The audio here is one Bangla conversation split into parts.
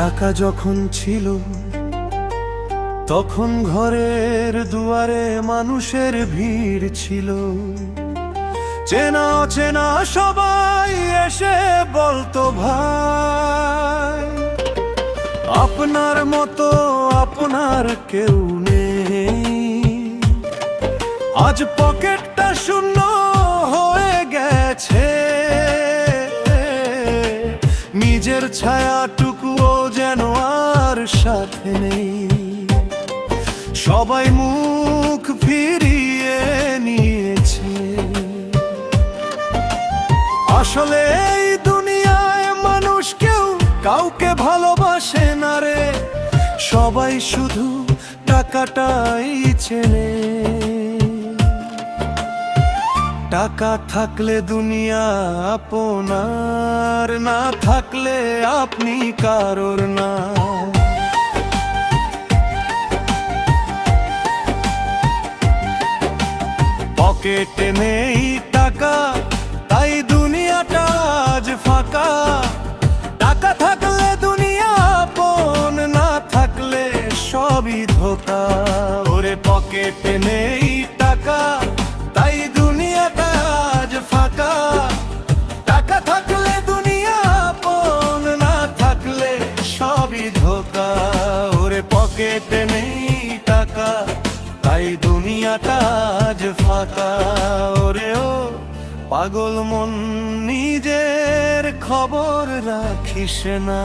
টাকা যখন ছিল তখন ঘরের দুয়ারে মানুষের ভিড় ছিল। চেনা অচেনা সবাই এসে বলতো ভাই, আপনার মতো আপনার কেউ নেই। আজ পকেটটা শূন্য হয়ে গেছে, নিজের ছায়াটুকুও যেন আর সাথে নেই। সবাই মুখ ফিরিয়ে নিয়েছে। আসলে এই দুনিয়ায় মানুষ কেউ কাউকে ভালোবাসে না রে, সবাই শুধু টাকাটাই চেনে। টাকা থাকলে দুনিয়া আপনার, না থাকলে আপনি কারোর না। পকেটে নেই টাকা তাই দুনিয়াটা আজ ফাঁকা। টাকা থাকলে দুনিয়া আপন, না থাকলে সবই ধোঁকা। ওরে পকেটে নেই টাকা তাই দুনিয়াটা আজ ফাঁকা। টাকা থাকলে দুনিয়া আপন, না থাকলে সবই ধোঁকা। ওরে পকেটে নেই টাকা তাই দুনিয়াটা আজ ফাঁকা। ওরে ও পাগল মন, নিজের খবর রাখিস না।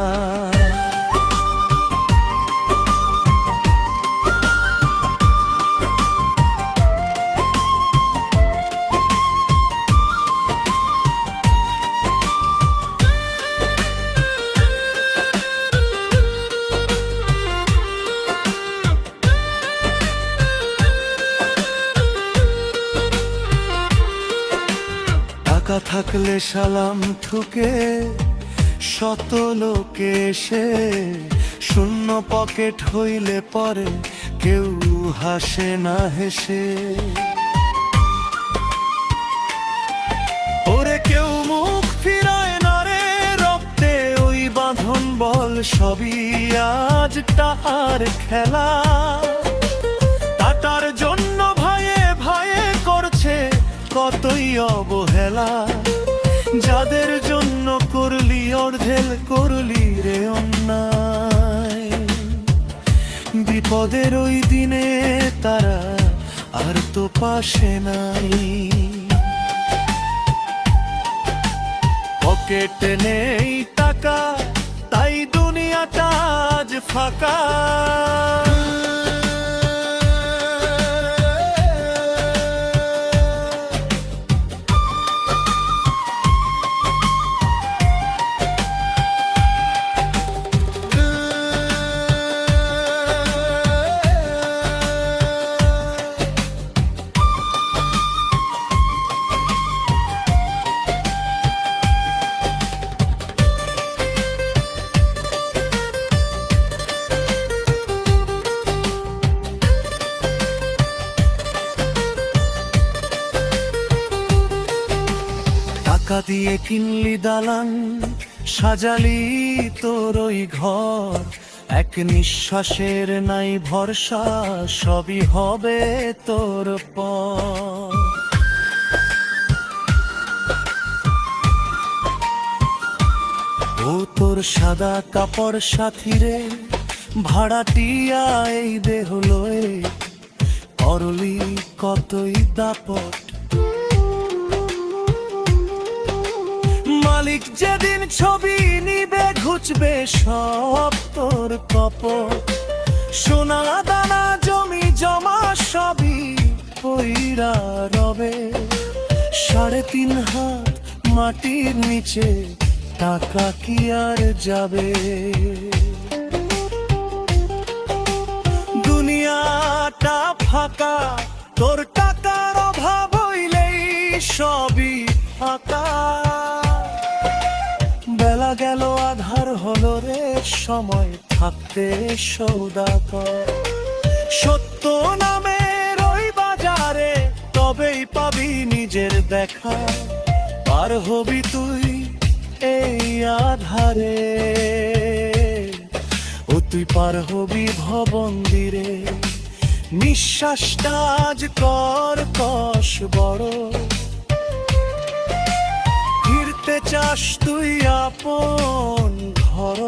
টাকা থাকলে সালাম ঠুকে শত লোকে এসে, শূন্য পকেট হইলে পরে কেউ হাসে না হেসে। ওরে কেউ মুখ ফিরায় না রে, রক্তে ওই বাঁধন বল সবই আজ টাকার খেলা। টাকার জন্য ভাইয়ে ভাইয়ে করছে কতই অবহেলা। যাদের জন্য করলি অর্ধেল করলি রে অন্যায়, বিপদের ওই দিনে তারা আর তো পাশে নাই। পকেটে নেই টাকা তাই দুনিয়াটা আজ ফাঁকা। টাকা দিয়ে কিনলি দালান, সাজালি তোর ওই ঘর। এক নিঃশ্বাসের নাই ভরসা, সবই হবে তোর পর। ও তোর সাদা কাপড় সাথী রে, ভাড়াটিয়া এই দেহ লয়ে করলি কতই দাপট। মালিক যেদিন ছবি নিবে ঘুচবে সব তোর কপট। সোনা দানা জমি জমা সবই পইরা রবে, 3.5 হাত মাটির নিচে টাকা কি আর যাবে। দুনিয়াটা ফাঁকা, তোর টাকার অভাব হইলেই সবই ফাঁকা। বেলা গেল আধার হলো রে, সময় থাকতে সৌদা কর। সত্য নামের ওই বাজারে তবেই পাবি নিজের দেখা। পার হবি তুই এই আধারে, তুই পার হবি ভবন্দিরে। নিঃশ্বাসটা আজ কর কষ বড়, ফিরতে চাস তুই আপন ঘর।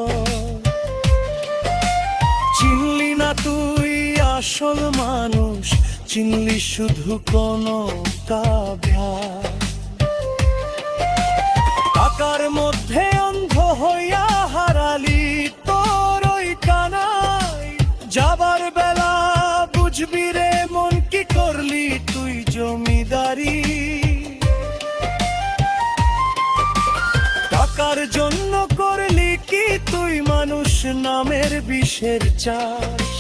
চিনলি না তুই আসল মানুষ, চিনলি শুধু কোনো কাভ্যার। টাকার মধ্যে অন্ধ হইয়া হারালি তোর ওই কানাই, যাবার বেলা বুঝবি রে মন কি করলি তুই জমিদারি। টাকার জন্য করলি কি তুই মানুষ নামের বিষের চাষ।